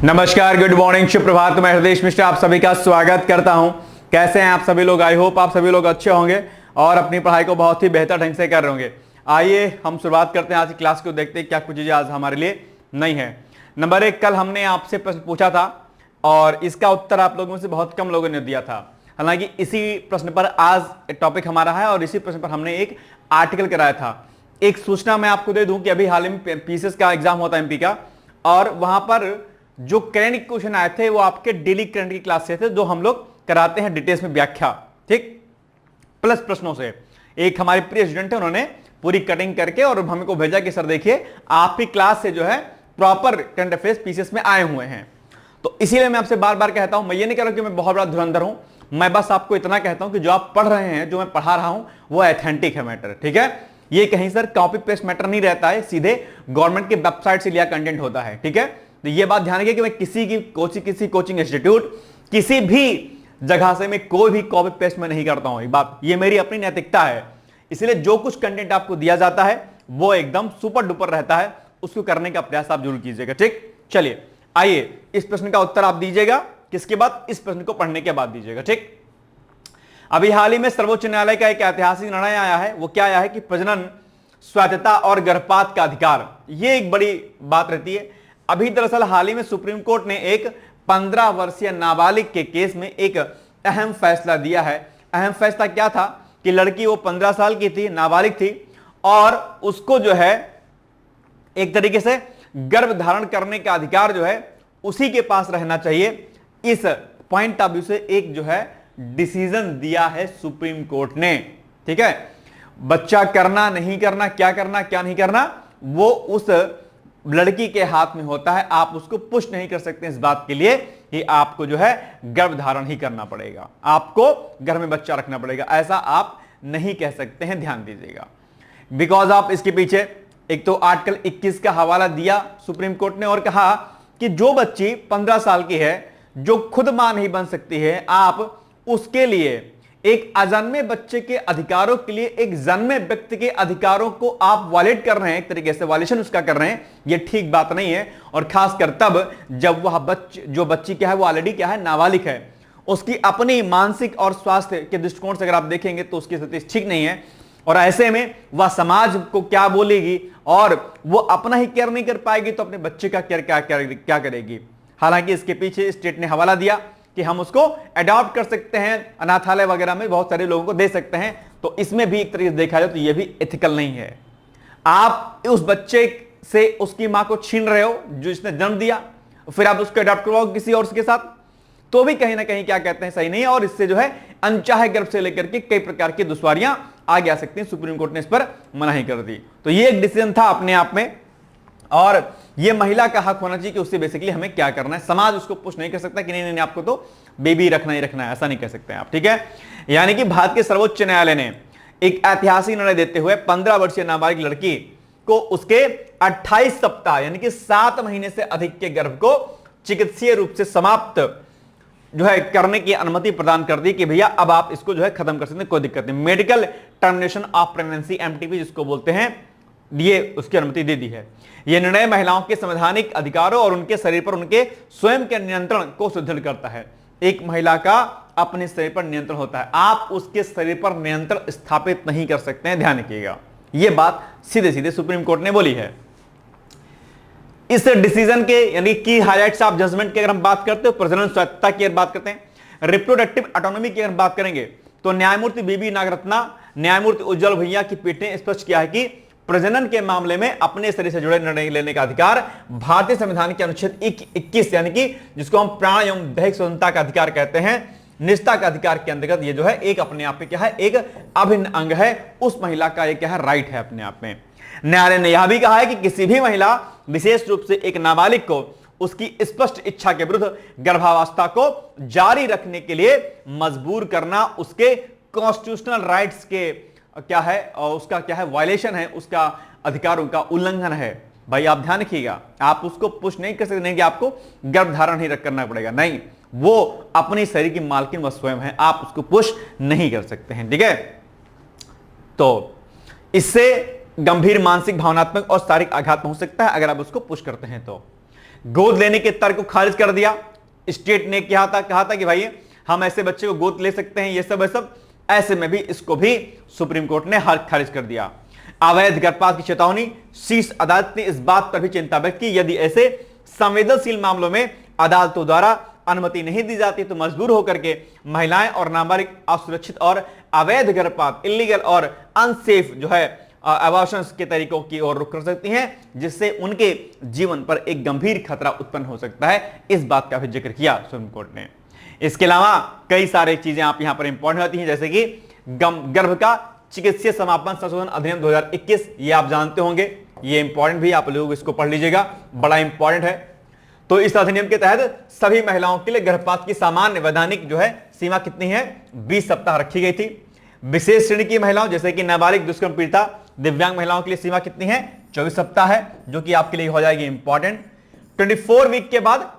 नमस्कार, good morning, शुभ प्रभात। मैं हृदय मिश्र आप सभी का स्वागत करता हूं। कैसे हैं आप सभी लोग? आई होप आप सभी लोग अच्छे होंगे और अपनी पढ़ाई को बहुत ही बेहतर ढंग से कर रहे होंगे। आइए हम शुरुआत करते हैं आज की क्लास को, देखते हैं क्या कुछ चीजें आज हमारे लिए नई है। नंबर 1, कल हमने आपसे प्रश्न पूछा था और इसका उत्तर आप लोगों में से बहुत कम लोगों ने दिया था। हालांकि इसी प्रश्न पर आज टॉपिक हमारा है और इसी प्रश्न पर हमने एक आर्टिकल कराया था। एक सूचना मैं आपको दे दूं कि अभी हाल ही में पीसीएस का एग्जाम होता है एमपी का, और वहां पर जो करंट क्वेश्चन आए थे वो आपके डेली करंट की क्लास से थे, जो हम लोग कराते हैं डिटेल्स में व्याख्या, ठीक, प्लस प्रश्नों से। एक हमारे प्रिय स्टूडेंट है, उन्होंने पूरी कटिंग करके और हमको भेजा कि सर देखिए आपकी क्लास से जो है प्रॉपर करंट अफेयर्स पीसीएस में आए हुए हैं। तो इसीलिए मैं आपसे बार बार कहता हूं, मैं ये नहीं कह रहा कि मैं बहुत बड़ा धुरंधर हूं, मैं बस आपको इतना कहता हूं कि जो आप पढ़ रहे हैं, जो मैं पढ़ा रहा हूं, वो ऑथेंटिक है मैटर, ठीक है। ये कहीं सर कॉपी पेस्ट मैटर नहीं रहता है, सीधे गवर्नमेंट की वेबसाइट से लिया कंटेंट होता है, ठीक है। तो ये बात ध्यान रखिए कि मैं किसी कोचिंग इंस्टीट्यूट, किसी भी जगह से मैं कोई भी कॉपी पेस्ट में नहीं करता हूं। ये बात, ये मेरी अपनी नैतिकता है। इसलिए जो कुछ कंटेंट आपको दिया जाता है वो एकदम सुपर डुपर रहता है, उसको करने का प्रयास आप जरूर कीजिएगा, ठीक। चलिए आइए, इस प्रश्न का उत्तर आप दीजिएगा किसके बाद? इस प्रश्न को पढ़ने के बाद दीजिएगा, ठीक। अभी हाल ही में सर्वोच्च न्यायालय का एक ऐतिहासिक निर्णय आया है। वो क्या आया है कि प्रजनन, स्वायत्तता और गर्भपात का अधिकार, ये एक बड़ी बात रहती है। अभी दरअसल हाल ही में सुप्रीम कोर्ट ने एक 15 वर्षीय नाबालिग के केस में एक अहम फैसला दिया है। अहम फैसला क्या था कि लड़की वो 15 साल की थी, नाबालिग थी, और उसको जो है एक तरीके से गर्भ धारण करने का अधिकार जो है उसी के पास रहना चाहिए। इस पॉइंट ऑफ व्यू से एक जो है डिसीजन दिया है सुप्रीम कोर्ट ने, ठीक है। बच्चा करना नहीं करना, क्या करना क्या नहीं करना, वो उस लड़की के हाथ में होता है। आप उसको पुश नहीं कर सकते इस बात के लिए कि आपको जो है गर्भ धारण ही करना पड़ेगा, आपको घर में बच्चा रखना पड़ेगा, ऐसा आप नहीं कह सकते हैं, ध्यान दीजिएगा। बिकॉज आप इसके पीछे एक तो आर्टिकल 21 का हवाला दिया सुप्रीम कोर्ट ने और कहा कि जो बच्ची 15 साल की है, जो खुद मां नहीं बन सकती है, आप उसके लिए एक अजन्मे बच्चे के अधिकारों के लिए एक जन्मे व्यक्ति के अधिकारों को आप वायलेट कर रहे हैं, एक तरीके से वायलेशन उसका कर रहे हैं। ये ठीक बात नहीं है, और खासकर तब जब वह जो बच्ची क्या है वो ऑलरेडी क्या है, नाबालिग है। उसकी अपनी मानसिक और स्वास्थ्य के दृष्टिकोण से अगर आप देखेंगे तो उसकी स्थिति ठीक नहीं है, और ऐसे में वह समाज को क्या बोलेगी और वो अपना ही केयर नहीं कर पाएगी तो अपने बच्चे का केयर क्या करेगी। हालांकि इसके पीछे स्टेट ने हवाला दिया कि हम उसको अडॉप्ट कर सकते हैं, अनाथालय वगैरह में बहुत सारे लोगों को दे सकते हैं। तो इसमें भी एक तरीके से देखा जाए तो ये भी एथिकल नहीं है। आप उस बच्चे से उसकी मां को छीन रहे हो जो इसने जन्म दिया, फिर आप उसको अडॉप्ट करवाओ किसी और के साथ, तो भी कहीं ना कहीं क्या कहते हैं, सही नहीं है। और इससे जो है अनचाहे गर्भ से लेकर के कई प्रकार की दुश्वारियां आगे आ सकती हैं। सुप्रीम कोर्ट ने इस पर मनाही कर दी। तो ये एक डिसीजन था अपने आप में, और ये महिला का हक होना चाहिए कि उससे बेसिकली हमें क्या करना है। समाज उसको पुश नहीं कर सकता कि नहीं आपको तो बेबी रखना ही रखना है, ऐसा नहीं कह सकते हैं आप, ठीक है। यानी कि भारत के सर्वोच्च न्यायालय ने एक ऐतिहासिक निर्णय देते हुए 15 वर्षीय नाबालिग लड़की को उसके 28 सप्ताह यानी कि 7 महीने से अधिक के गर्भ को चिकित्सीय रूप से समाप्त जो है करने की अनुमति प्रदान कर दी कि भैया अब आप इसको जो है खत्म कर सकते हैं, कोई दिक्कत नहीं। Medical termination of pregnancy, MTP जिसको बोलते हैं, ये उसकी अनुमति दे दी है। यह निर्णय महिलाओं के संवैधानिक अधिकारों और उनके शरीर पर उनके स्वयं के नियंत्रण को सुदृढ़ करता है। एक महिला का अपने शरीर पर नियंत्रण होता है, आप उसके शरीर पर नियंत्रण स्थापित नहीं कर सकते हैं, ध्यान रखिएगा। यह बात सीधे सीधे सुप्रीम कोर्ट ने बोली है। इस डिसीजन के यानी की हाइलाइट्स ऑफ जजमेंट की अगर हम बात करते हो, प्रजनन स्वायत्तता की अगर बात करते हैं, रिप्रोडक्टिव ऑटोनॉमी की अगर बात करेंगे तो न्यायमूर्ति बीबी नागरत्ना, न्यायमूर्ति उज्जवल भैया की पीठ ने स्पष्ट किया है कि प्रजनन के मामले में अपने शरीर से जुड़े निर्णय लेने का अधिकार भारतीय संविधान के अनुच्छेद 21 यानी कि जिसको हम प्राण एवं दैहिक स्वतंत्रता का अधिकार कहते हैं, निजता का अधिकार के अंतर्गत ये जो है एक अपने आप में क्या है, एक अभिन्न अंग है। उस महिला का एक क्या है, राइट है अपने आप में। न्यायालय ने यह भी कहा है कि किसी भी महिला, विशेष रूप से एक नाबालिग को उसकी स्पष्ट इच्छा के विरुद्ध गर्भावस्था को जारी रखने के लिए मजबूर करना उसके कॉन्स्टिट्यूशनल राइट्स के क्या है, और उसका क्या है, वायलेशन है, उसका अधिकारों का उल्लंघन है। भाई आप ध्यान रखिएगा, आप उसको पुश नहीं कर सकते, नहीं कि आपको गर्भधारण ही करना पड़ेगा, नहीं, वो अपने शरीर की मालकिन वह स्वयं है, आप उसको पुश नहीं कर सकते हैं, ठीक है। तो इससे गंभीर मानसिक, भावनात्मक और शारीरिक आघात पहुंच सकता है अगर आप उसको पुश करते हैं तो। गोद लेने के तर्क को खारिज कर दिया। स्टेट ने कहा था कि भाई हम ऐसे बच्चे को गोद ले सकते हैं, ये सब ऐसे में भी इसको भी सुप्रीम कोर्ट ने खारिज कर दिया। अवैध गर्भपात की चेतावनी, शीर्ष अदालत ने इस बात पर भी चिंता व्यक्त की यदि ऐसे संवेदनशील मामलों में अदालतों द्वारा अनुमति नहीं दी जाती तो मजबूर होकर के महिलाएं और नाबालिग असुरक्षित और अवैध गर्भपात, इलीगल और अनसेफ जो है अबॉर्शंस के तरीकों की ओर रुख कर सकती हैं, जिससे उनके जीवन पर एक गंभीर खतरा उत्पन्न हो सकता है। इस बात का भी जिक्र किया सुप्रीम कोर्ट ने। इसके अलावा कई सारी चीजें आप यहां पर इंपॉर्टेंट होती हैं, जैसे कि गर्भ का चिकित्सीय समापन संशोधन अधिनियम 2021, ये आप जानते होंगे, ये इंपॉर्टेंट भी, आप लोग इसको पढ़ लीजिएगा, बड़ा इंपॉर्टेंट है। तो इस अधिनियम के तहत सभी महिलाओं के लिए गर्भपात की सामान्य वैधानिक जो है सीमा कितनी है, 20 सप्ताह रखी गई थी। विशेष श्रेणी की महिलाओं जैसे कि नाबालिग, दुष्कर्म पीड़िता, दिव्यांग महिलाओं के लिए सीमा कितनी है, 24 सप्ताह है, जो कि आपके लिए हो जाएगी इंपॉर्टेंट। 24 वीक के बाद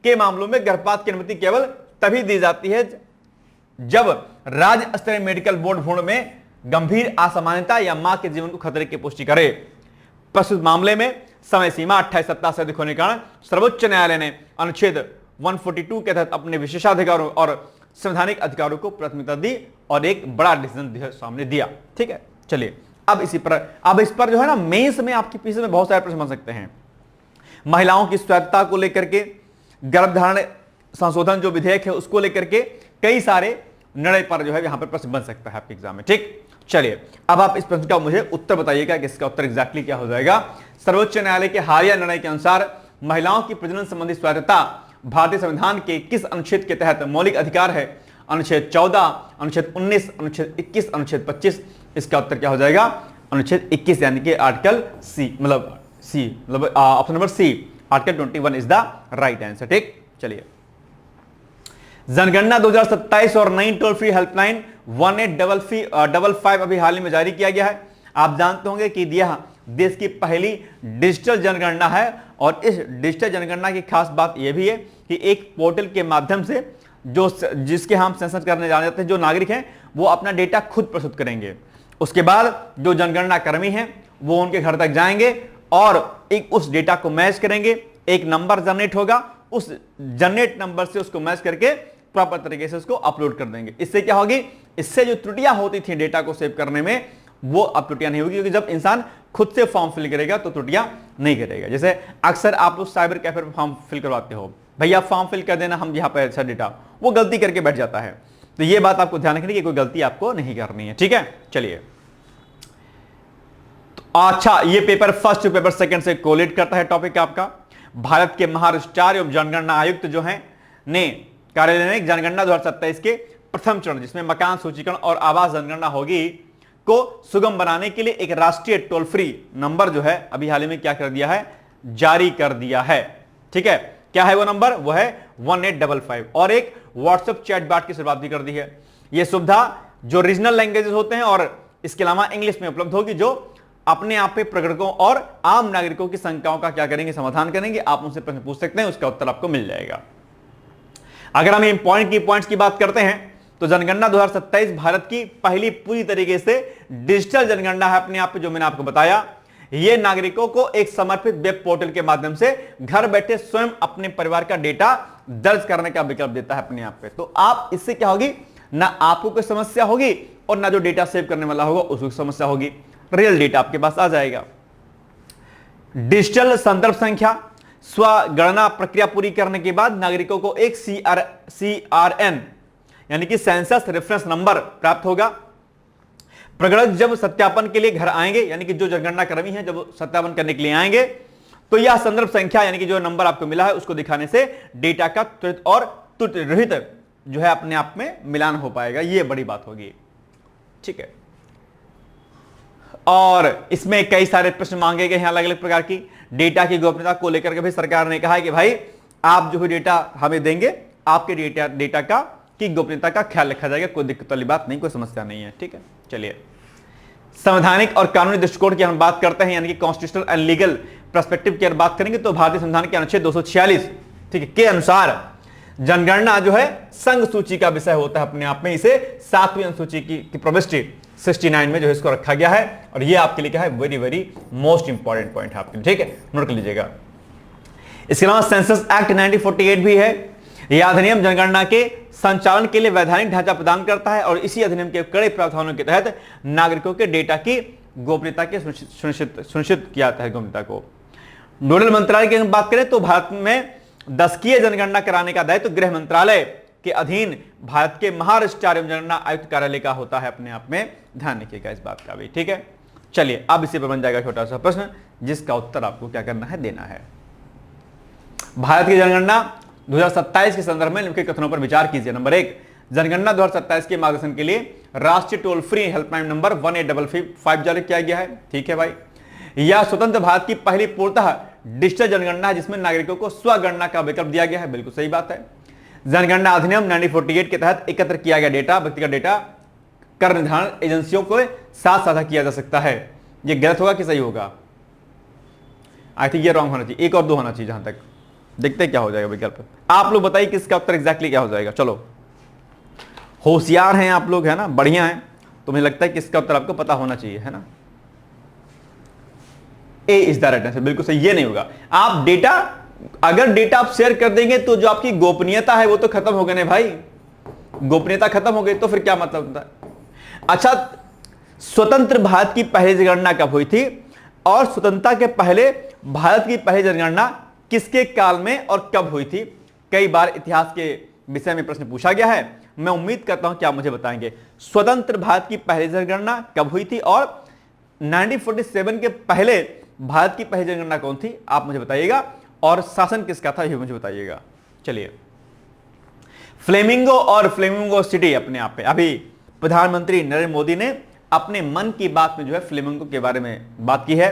के मामलों में गर्भपात की अनुमति केवल तभी दी जाती है जब राज्य स्तरीय मेडिकल बोर्ड भ्रूण में गंभीर असामान्यता या मां के जीवन को खतरे की पुष्टि करे। प्रस्तुत मामले में समय सीमा 28 सप्ताह से अधिक होने के कारण सर्वोच्च न्यायालय ने अनुच्छेद 142 के तहत अपने विशेषाधिकारों और संवैधानिक अधिकारों को प्राथमिकता दी और एक बड़ा डिसीजन सामने दिया। ठीक है, चलिए अब इस पर जो है ना मेंस में आपके पीछे में बहुत सारे प्रश्न बन सकते हैं। महिलाओं की स्वायत्तता को लेकर के, गर्भधारण संशोधन जो विधेयक है उसको लेकर के कई सारे निर्णय पर जो है यहां पर प्रश्न बन सकता है आपके एग्जाम में। ठीक, चलिए अब आप इस प्रश्न का मुझे उत्तर बताइएगा कि इसका उत्तर एग्जैक्टली क्या हो जाएगा। सर्वोच्च न्यायालय के हालिया निर्णय के अनुसार महिलाओं की प्रजनन संबंधी स्वायत्तता भारतीय संविधान के किस अनुच्छेद के तहत मौलिक अधिकार है? अनुच्छेद 14, अनुच्छेद 19, अनुच्छेद 21, अनुच्छेद 25। इसका उत्तर क्या हो जाएगा? अनुच्छेद 21 यानी कि article C, option number C, article 21 is the right answer. ठीक, चलिए जनगणना 2027 और नई टोल फ्री हेल्पलाइन 1855 अभी हाल ही में जारी किया गया है। आप जानते होंगे कि यह देश की पहली डिजिटल जनगणना है और इस डिजिटल जनगणना की खास बात यह भी है कि एक पोर्टल के माध्यम से जिसके हम सेंसस करने जाने जाते हैं, जो नागरिक हैं वो अपना डेटा खुद प्रस्तुत करेंगे। उसके बाद जो जनगणना कर्मी हैं वो उनके घर तक जाएंगे और एक उस डेटा को मैच करेंगे, एक नंबर जनरेट होगा, उस जनरेट नंबर से उसको मैच करके प्रॉपर तरीके से उसको अपलोड कर देंगे। इससे क्या होगी? इससे जो त्रुटियां होती थी डेटा को सेव करने में, वो अब त्रुटियां नहीं होगी, क्योंकि जब इंसान खुद से फॉर्म फिल करेगा तो त्रुटियां नहीं करेगा। जैसे अक्सर आप लोग साइबर कैफे पर फॉर्म फिल करवाते हो, भैया फॉर्म फिल कर देना, हम यहाँ पे अच्छा डेटा, वो गलती करके बैठ जाता है। तो ये बात आपको ध्यान रखनी है कि कोई गलती आपको नहीं करनी है। ठीक है, चलिए तो अच्छा, ये पेपर फर्स्ट पेपर सेकंड से कोलेट करता है टॉपिक आपका। भारत के महाराष्ट्र एवं जनगणना आयुक्त जो हैं ने कार्यालय ने जनगणना 2027 के प्रथम चरण, जिसमें मकान सूचीकरण और आवास जनगणना होगी, को सुगम बनाने के लिए एक राष्ट्रीय टोल फ्री नंबर जो है अभी हाल ही में क्या कर दिया है? जारी कर दिया है। ठीक है, क्या है वो नंबर? वो है 1855 और एक व्हाट्सएप चैट बॉट की शुरुआत भी कर दी है। यह सुविधा जो रीजनल लैंग्वेजेस होते हैं और इसके अलावा इंग्लिश में उपलब्ध होगी, जो अपने आप पे प्रगणकों और आम नागरिकों की शंकाओं का क्या करेंगे? समाधान करेंगे। आप उनसे प्रश्न पूछ सकते हैं, उसका उत्तर आपको मिल जाएगा। अगर हम इंपॉर्टेंट की पॉइंट्स की बात करते हैं तो जनगणना 2027 भारत की पहली पूरी तरीके से डिजिटल जनगणना है अपने आप पे, जो मैंने आपको बताया। यह नागरिकों को एक समर्पित वेब पोर्टल के माध्यम से घर बैठे स्वयं अपने परिवार का डेटा दर्ज करने का विकल्प देता है अपने आप पे। तो आप इससे क्या होगी? ना आपको कोई समस्या होगी और ना जो डेटा सेव करने वाला होगा उसको समस्या होगी। रियल डेटा आपके पास आ जाएगा। डिजिटल संदर्भ संख्या, स्वगणना प्रक्रिया पूरी करने के बाद नागरिकों को एक CRN यानी कि सेंसस रेफरेंस नंबर प्राप्त होगा। प्रगणक जब सत्यापन के लिए घर आएंगे, यानी कि जो जनगणना कर्मी हैं जब सत्यापन करने के लिए आएंगे, तो यह संदर्भ संख्या यानी कि जो नंबर आपको मिला है उसको दिखाने से डेटा का त्वरित और त्रुटि रहित जो है अपने आप में मिलान हो पाएगा। यह बड़ी बात होगी। ठीक है, और इसमें कई सारे प्रश्न मांगे गए हैं अलग अलग प्रकार की। डेटा की गोपनीयता को लेकर के भी सरकार ने कहा है कि भाई आप जो भी डेटा हमें देंगे, आपके डेटा का की गोपनीयता का ख्याल रखा जाएगा। कोई दिक्कत वाली बात नहीं, कोई समस्या नहीं है। ठीक है, चलिए संवैधानिक और कानूनी दृष्टिकोण की हम बात करते हैं, यानी कि कॉन्स्टिट्यूशनल एंड लीगल पर्सपेक्टिव की अगर बात करेंगे तो भारतीय संविधान के अनुच्छेद 246 ठीक है के अनुसार जनगणना जो है संघ सूची का विषय होता है अपने आप में। इसे 7वीं अनुसूची की प्रविष्टि 69 में जो है इसको रखा गया है, और ये आपके लिए क्या है? Very very most important point है आपके लिए। ठीक है, नोट कर लीजिएगा। इसके अलावा सेंसस एक्ट 1948 भी है। यह अधिनियम जनगणना के संचालन के लिए वैधानिक ढांचा प्रदान करता है और इसी अधिनियम के कड़े प्रावधानों के तहत नागरिकों के डेटा की गोपनीयता के सुनिश्चित किया जाता है। गोपनीयता को नोडल मंत्रालय की बात करें तो भारत में दशकीय जनगणना कराने का दायित्व गृह मंत्रालय के अधीन भारत के महाराष्ट्र एवं जनगणना आयुक्त कार्यालय का होता है। अपने आप में ध्यान रखिएगा इस बात का भी, ठीक है। चलिए अब इसी पर बन जाएगा छोटा सा प्रश्न जिसका उत्तर आपको क्या करना है, देना है। भारत की जनगणना 2027 के संदर्भ में निम्नलिखित कथनों पर विचार कीजिए। नंबर 1, जनगणना 2027 के मार्गदर्शन के लिए राष्ट्रीय टोल फ्री हेल्पलाइन नंबर 1855 जारी किया गया है, ठीक है भाई। यह स्वतंत्र भारत की पहली पूर्णतः डिजिटल जनगणना है जिसमें नागरिकों को स्वगणना का विकल्प दिया गया है, बिल्कुल सही बात है। जनगणना अधिनियम 1948 के तहत एकत्र किया गया डेटा व्यक्तिगत डेटा कर निर्धारण एजेंसियों को साथ साझा किया जा सकता है। यह गलत होगा कि सही होगा? आई थिंक ये रॉन्ग होना चाहिए, 1 और 2 होना चाहिए। जहां तक देखते हैं क्या हो जाएगा विकल्प, आप लोग बताइए किसका उत्तर एग्जैक्टली क्या हो जाएगा। चलो होशियार हैं आप लोग, है ना, बढ़िया हैं, तो मुझे लगता है कि इसका उत्तर आपको पता होना चाहिए, है ना। ए इज द राइट आंसर, बिल्कुल सही। ये नहीं होगा। आप डेटा, अगर डेटा आप शेयर कर देंगे तो जो आपकी गोपनीयता है वो तो खत्म हो गई ना भाई, गोपनीयता खत्म हो गई तो फिर क्या मतलब होता है। अच्छा, स्वतंत्र भारत की पहली जनगणना कब हुई थी और स्वतंत्रता के पहले भारत की पहली जनगणना किसके काल में और कब हुई थी? कई बार इतिहास के विषय में प्रश्न पूछा गया है। मैं उम्मीद करता हूं कि आप मुझे बताएंगे स्वतंत्र भारत की पहली जनगणना कब हुई थी और 1947 के पहले भारत की पहली जनगणना कौन थी, आप मुझे बताइएगा। और शासन किसका था ये मुझे बताइएगा। चलिए, फ्लेमिंगो और फ्लेमिंगो सिटी अपने आप में, अभी प्रधानमंत्री नरेंद्र मोदी ने अपने मन की बात में जो है फ्लेमिंगो के बारे में बात की है,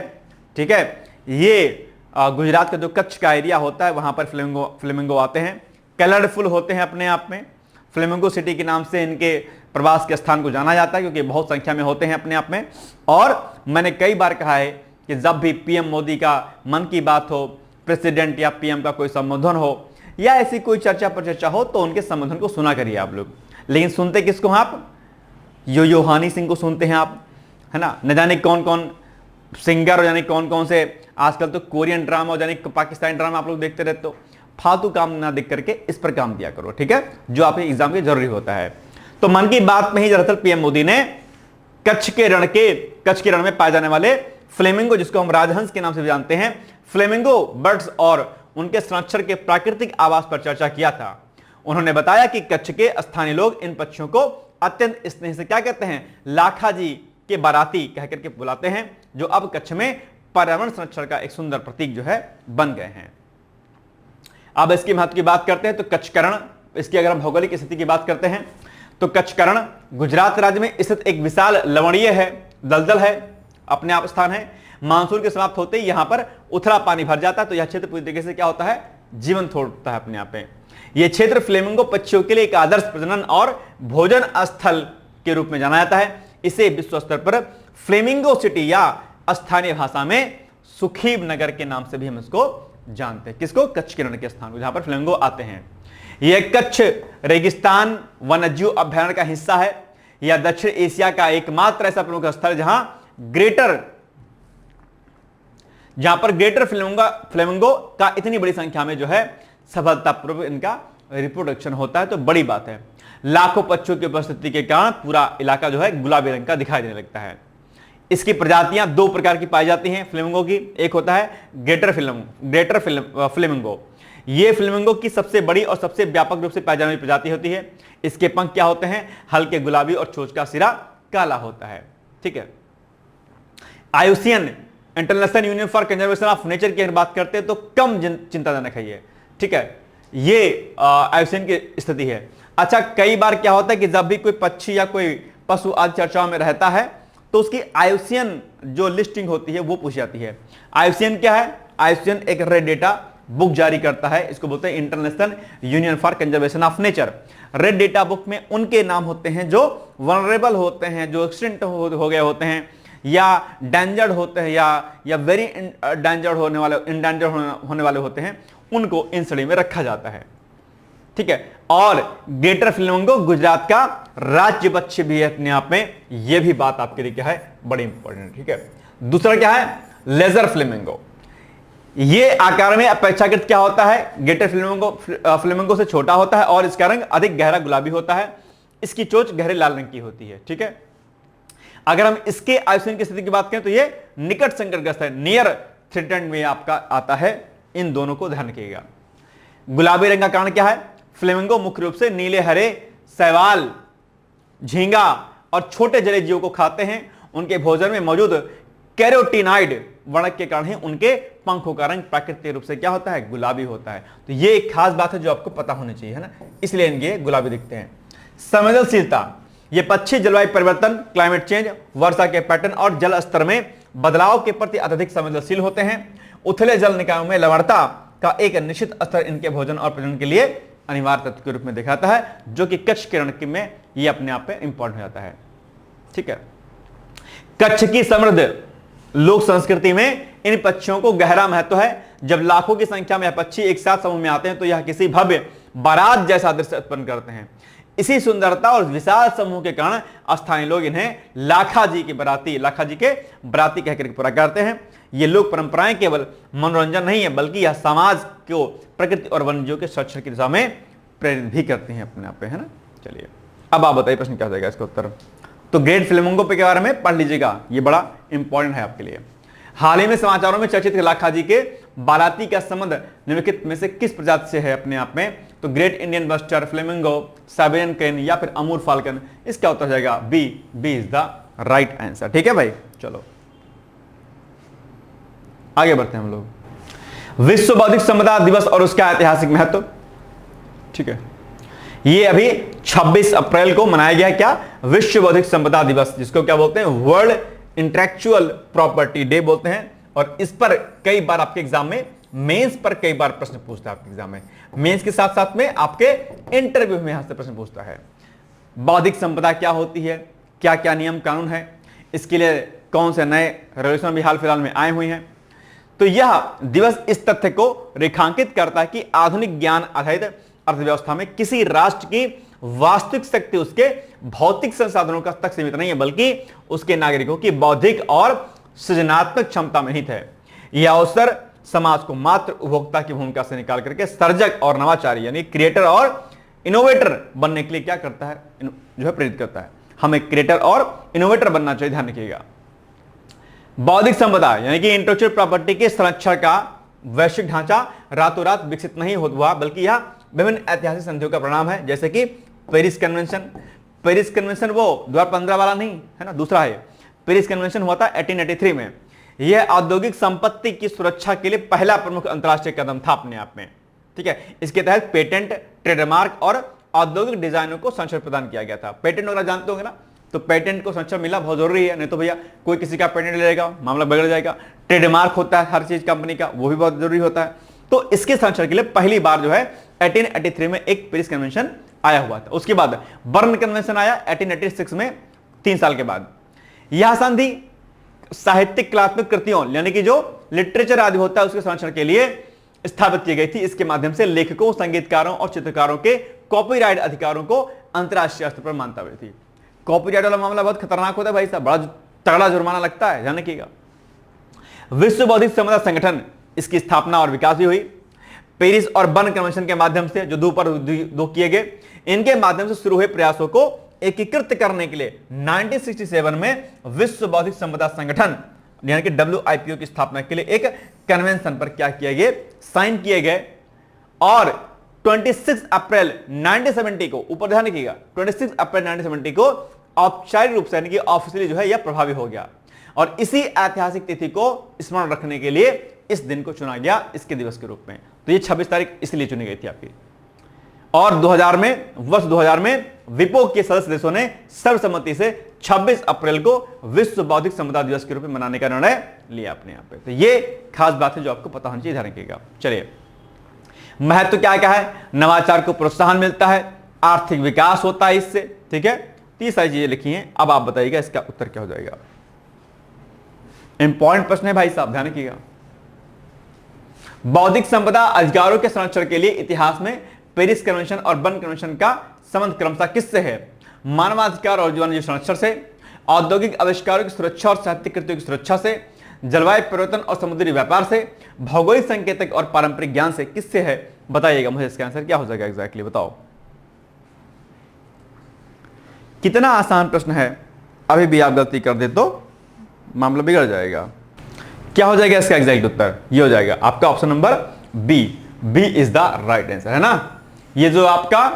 ठीक है। ये गुजरात का जो कच्छ का एरिया होता है वहां पर फ्लेमिंगो आते हैं, कलरफुल होते हैं अपने आप में। फ्लेमिंगो सिटी के नाम से इनके प्रवास के स्थान को जाना जाता है क्योंकि बहुत संख्या में होते हैं अपने आप में। और मैंने कई बार कहा है कि जब भी पीएम मोदी का मन की बात हो, प्रेसिडेंट या पीएम का कोई संबोधन हो या ऐसी कोई चर्चा पर चर्चा हो तो उनके संबोधन को सुना करिए आप लोग। लेकिन सुनते किसको हैं आप? यो हानी सिंह को सुनते हैं आप, है ना। न जाने कौन कौन सिंगर, यानी कौन कौन से, आजकल तो कोरियन ड्रामा और यानी पाकिस्तानी ड्रामा आप लोग देखते रहते हो। फालतू काम ना देख करके इस पर काम दिया करो, ठीक है, जो आपके एग्जाम के जरूरी होता है। तो मन की बात में ही दरअसल पीएम मोदी ने कच्छ के रण में पाए जाने वाले फ्लेमिंगो, जिसको हम राजहंस के नाम से जानते हैं, फ्लेमिंगो बर्ड्स और उनके संरक्षण के प्राकृतिक आवास पर चर्चा किया था। उन्होंने बताया कि कच्छ के स्थानीय लोग इन पक्षियों को अत्यंत स्नेह से क्या कहते हैं, लाखा जी के बाराती कहकर के बुलाते हैं, जो अब कच्छ में पर्यावरण संरक्षण का एक सुंदर प्रतीक जो है बन गए हैं। अब इसके महत्व की बात करते हैं तो कच्छकरण, इसकी अगर हम भौगोलिक स्थिति की बात करते हैं तो कच्छकरण गुजरात राज्य में स्थित एक विशाल लवणीय है, दलदल है, अपने आप स्थान है। मानसून के समाप्त होते ही यहां पर उथला पानी भर जाता है तो यह क्षेत्र पूरी तरीके से क्या होता है, जीवन छोड़ता है अपने आप में। यह क्षेत्र फ्लेमिंगो पक्षियों के लिए एक आदर्श प्रजनन और भोजन स्थल के रूप में जाना जाता है। इसे विश्व स्तर पर फ्लेमिंगो सिटी या स्थानीय भाषा में सुखीब नगर के नाम से भी हम इसको जानते हैं। किसको? कच्छ के रण के स्थान को, जहां पर फ्लेमिंगो आते हैं। यह कच्छ रेगिस्तान वन्यजीव अभयारण्य का हिस्सा है। यह दक्षिण एशिया का एकमात्र ऐसा प्रमुख स्थल जहां पर ग्रेटर फ्लेमिंगो का इतनी बड़ी संख्या में जो है सफलतापूर्वक इनका रिप्रोडक्शन होता है, तो बड़ी बात है। लाखों पक्षियों की उपस्थिति के कारण पूरा इलाका जो है गुलाबी रंग का दिखाई देने लगता है। इसकी प्रजातियां 2 प्रकार की पाई जाती हैं फ्लेमिंगो की। एक होता है ग्रेटर फ्लेमिंगो। ये फ्लेमिंगो की सबसे बड़ी और सबसे व्यापक रूप से पाई जाने वाली प्रजाति होती है। इसके पंख क्या होते हैं, हल्के गुलाबी, और चोंच का सिरा काला होता है, ठीक है। IUCN international union for conservation of nature की बात करते हैं तो कम चिंताजनक है ये, ठीक है। ये आईयूसीएन की स्थिति है। अच्छा, कई बार क्या होता है कि जब भी कोई पक्षी या कोई पशु आदि चर्चाओं में रहता है तो उसकी आईयूसीएन जो लिस्टिंग होती है वो पूछी जाती है। आईयूसीएन क्या है? आईयूसीएन एक रेड डेटा बुक जारी करता है, इसको बोलते हैं international union for conservation of nature. Red data book में उनके नाम होते हैं जो वनरेबल होते हैं, जो एक्सटिंक्ट हो गए होते हैं, या डेंजर्ड होते हैं, या वेरी डेंजर्ड होने वाले होते हैं, उनको इन श्रेणी में रखा जाता है, ठीक है। और ग्रेटर फ्लेमिंगो गुजरात का राज्य पक्षी भी है अपने आप में, यह भी बात आपके लिए क्या है, बड़ी इंपॉर्टेंट, ठीक है। दूसरा क्या है, लेजर फ्लेमिंगो। ये आकार में अपेक्षाकृत क्या होता है, गेटर फ्लेमिंगो से छोटा होता है और इसका रंग अधिक गहरा गुलाबी होता है। इसकी चोंच गहरे लाल रंग की होती है। ठीक है, अगर हम इसके आयुष्मान की स्थिति की बात करें तो ये निकट संकटग्रस्त है, नियर थ्रेटेंड में आपका आता है। इन दोनों को ध्यान रखिएगा। गुलाबी रंग का कारण क्या है, फ्लेमिंगो मुख्य रूप से नीले, हरे, शैवाल, झींगा और छोटे जलीय जीवों को खाते हैं। उनके भोजन में मौजूद कैरोटीनाइड वर्णक के कारण ही उनके पंखों का रंग प्राकृतिक रूप से क्या होता है, गुलाबी होता है। तो ये एक खास बात है जो आपको पता होनी चाहिए, है ना, इसलिए इनके गुलाबी दिखते हैं। संवेदनशीलता, ये पक्षी जलवायु परिवर्तन, क्लाइमेट चेंज, वर्षा के पैटर्न और जल स्तर में बदलाव के प्रति अत्यधिक संवेदनशील होते हैं। उथले जल निकायों में लवणता का एक निश्चित स्तर इनके भोजन और प्रजनन के लिए अनिवार्य तत्व के रूप में दिखाता है, जो कि कच्छ किरण में ये अपने आप में इंपॉर्टेंट हो जाता है। ठीक है, कच्छ की समृद्ध लोक संस्कृति में इन पक्षियों को गहरा महत्व है। जब लाखों की संख्या में पक्षी एक साथ समूह में आते हैं तो यह किसी भव्य बारात जैसा दृश्य उत्पन्न करते हैं। इसी सुंदरता और विशाल समूह के कारण स्थानीय लोग इन्हें लाखाजी के बराती कहकर पूरा करते हैं। ये लोक परंपराएं केवल मनोरंजन नहीं है, बल्कि यह समाज को प्रकृति और वन्यजीवों के संरक्षण की दिशा में प्रेरित भी करते हैं अपने आप पे, है ना। चलिए अब आप बताइए प्रश्न क्या हो जाएगा इसका उत्तर। तो ग्रेट फ्लेमिंगो के बारे में पढ़ लीजिएगा, ये बड़ा इंपॉर्टेंट है आपके लिए। हाल ही में समाचारों में चर्चित लाखाजी के बाराती का संबंध निम्नलिखित में से किस प्रजाति से है अपने आप में, तो great Indian bustard, flamingo, Siberian crane या फिर अमूर फाल्कन। इसका उत्तर जाएगा B is the right answer. ठीक है भाई, चलो आगे बढ़ते हैं हम लोग। विश्व बौद्धिक संपदा दिवस और उसका ऐतिहासिक महत्व। ठीक है, ये अभी 26 अप्रैल को मनाया गया क्या, विश्व बौद्धिक संपदा दिवस, जिसको क्या बोलते हैं, वर्ल्ड इंटेलेक्चुअल प्रॉपर्टी डे बोलते हैं। और इस पर कई बार आपके एग्जाम में, मेंस पर कई बार प्रश्न पूछता है आपके एग्जाम में, मेंस के साथ साथ में आपके इंटरव्यू में यहां से प्रश्न पूछता है। बौद्धिक संपदा क्या होती है, क्या क्या नियम कानून है, इसके लिए कौन से नए रेगुलेशन भी हाल फिलहाल में आए हुए हैं। तो यह दिवस इस तथ्य को रेखांकित करता है कि आधुनिक ज्ञान आधारित अर्थव्यवस्था में किसी राष्ट्र की वास्तविक शक्ति उसके भौतिक संसाधनों का तक सीमित नहीं है, बल्कि उसके नागरिकों की बौद्धिक और सृजनात्मक क्षमता में निहित है। यह अवसर समाज को मात्र उपभोक्ता की भूमिका से निकाल करके सर्जक और नवाचारी यानी क्रिएटर और इनोवेटर बनने के लिए क्या करता है, जो है प्रेरित करता है। हमें क्रिएटर और इनोवेटर बनना चाहिए, ध्यान रखिएगा। बौद्धिक संपदा यानी कि इंटेलेक्चुअल प्रॉपर्टी के संरक्षण का वैश्विक ढांचा रातों रात विकसित नहीं हुआ, बल्कि यह विभिन्न ऐतिहासिक संधियों का परिणाम है, जैसे कि पेरिस कन्वेंशन वो 2015 वाला नहीं है ना, दूसरा है। पेरिस कन्वेंशन हुआ था 1883 में। यह औद्योगिक संपत्ति की सुरक्षा के लिए पहला प्रमुख अंतरराष्ट्रीय कदम था अपने आप में। ठीक है, इसके तहत पेटेंट, ट्रेडमार्क और औद्योगिक डिजाइनों को संरक्षण प्रदान किया गया था। पेटेंट वगैरह जानते होंगे ना, तो पेटेंट को संरक्षण मिला बहुत जरूरी है, नहीं तो भैया कोई किसी का पेटेंट ले जाएगा, मामला बिगड़ जाएगा। ट्रेडमार्क होता है हर चीज कंपनी का, वो भी बहुत जरूरी होता है। तो इसके संरक्षण के लिए पहली बार जो है 1883 में एक पेरिस कन्वेंशन आया हुआ था। उसके बाद बर्न कन्वेंशन आया 1886 में, 3 साल के बाद। यह संधि साहित्यिक कलात्मक कृतियों यानी कि जो लिटरेचर आदि होता है उसके संरक्षण के लिए स्थापित की गई थी। इसके माध्यम से लेखकों, संगीतकारों और चित्रकारों के कॉपीराइट अधिकारों को अंतरराष्ट्रीय स्तर पर मान्यता हुई थी। कॉपीराइट वाला मामला बहुत खतरनाक होता है भाई साहब, बड़ा तगड़ा जुर्माना लगता है, ध्यान रखिएगा। विश्व बौद्धिक संपदा संगठन, इसकी स्थापना और विकास भी हुई पेरिस और बर्न कन्वेंशन के माध्यम से, जो दो किए गए। इनके माध्यम से शुरू हुए प्रयासों को एकीकृत करने के लिए 1967 में विश्व बौद्धिक संपदा संगठन यानी कि WIPO की स्थापना के लिए एक कन्वेंशन पर क्या किया गया, साइन किए गए। और 26 अप्रैल 1970 को, ऊपर ध्यान रखिएगा, 26 अप्रैल 1970 को औपचारिक रूप से यानी कि ऑफिशियली जो है यह प्रभावी हो गया। और इसी ऐतिहासिक तिथि को स्मरण रखने के लिए इस दिन को चुना गया इसके दिवस के रूप में। तो ये 26 तारीख इसलिए चुनी गई थी आपकी। और 2000 में, वर्ष 2000 में विपो के सदस्य देशों ने सर्वसम्मति से 26 अप्रैल को विश्व बौद्धिक संपदा दिवस के रूप में मनाने का निर्णय लिया अपने यहाँ पे। तो ये खास बात है जो आपको पता होनी चाहिए, ध्यान रखिएगा। चलिए, महत्व क्या क्या है, नवाचार को प्रोत्साहन मिलता है, आर्थिक विकास होता है इससे। ठीक है, 30 सारी चीजें लिखी हैं। अब आप बताइएगा इसका उत्तर क्या हो जाएगा। इंपॉर्टेंट प्रश्न है भाई साहब, ध्यान रखिएगा। बौद्धिक संपदा अधिकारों के संरक्षण के लिए इतिहास में पेरिस कन्वेंशन और बर्न कन्वेंशन का संबंध क्रमशः किससे है? मानवाधिकार और जीवन संरक्षण से, औद्योगिक आविष्कारों की सुरक्षा और साहित्यिक कृतियों की सुरक्षा से, जलवायु परिवर्तन और समुद्री व्यापार से, भौगोलिक संकेतक और पारंपरिक ज्ञान से, किससे है? बताइएगा मुझे इसका आंसर क्या हो जाएगा एग्जैक्टली बताओ। कितना आसान प्रश्न है, अभी भी आप गलती कर दे तो मामला बिगड़ जाएगा। क्या हो जाएगा इसका एग्जैक्ट उत्तर? ये हो जाएगा आपका option number B. B is the right answer, है ना। ये जो आपका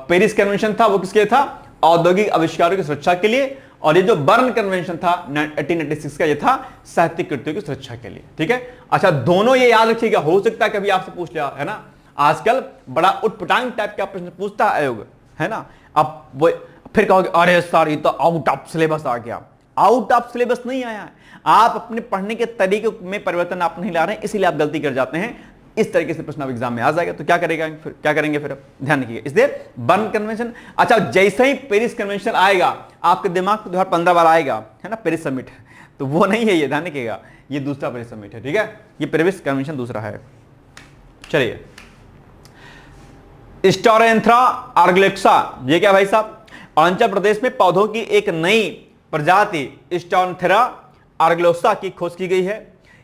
पेरिस कन्वेंशन था वो किसके लिए था? औद्योगिक आविष्कारों की सुरक्षा के लिए। और ये जो बर्न कन्वेंशन था 1896 का, ये था साहित्यिक कृतियों की सुरक्षा के लिए। ठीक है, अच्छा दोनों ये याद रखिएगा, हो सकता है कभी आपसे पूछ लिया, है ना। आजकल बड़ा उटपटांग टाइप का प्रश्न पूछता है आयोग, है ना। अब वो फिर कहोगे अरे सर ये तो आउट ऑफ सिलेबस आ गया। आउट ऑफ सिलेबस नहीं आया है, आप अपने पढ़ने के तरीके में परिवर्तन आप नहीं ला रहे हैं, इसीलिए आप गलती कर जाते हैं। इस तरीके से प्रश्न अब एग्जाम में आ जाएगा तो क्या करेगा फिर, क्या करेंगे फिर? ध्यान रखिएगा। इसलिए बर्न कन्वेंशन, अच्छा जैसे ही पेरिस कन्वेंशन आएगा आपके दिमाग में 2015 बार आएगा, है ना, पेरिस समिट, तो वो नहीं है ये, ध्यान रखिएगा, ये दूसरा पेरिस समिट है। ठीक है, ये पेरिस कन्वेंशन दूसरा है। चलिए, स्टोरेंथ्रा आर्गलेक्सा, ये क्या भाई साहब? अरुणाचल प्रदेश में पौधों की एक नई प्रजाति स्टोरेंथ्रा आर्गलेक्सा की खोज की गई है।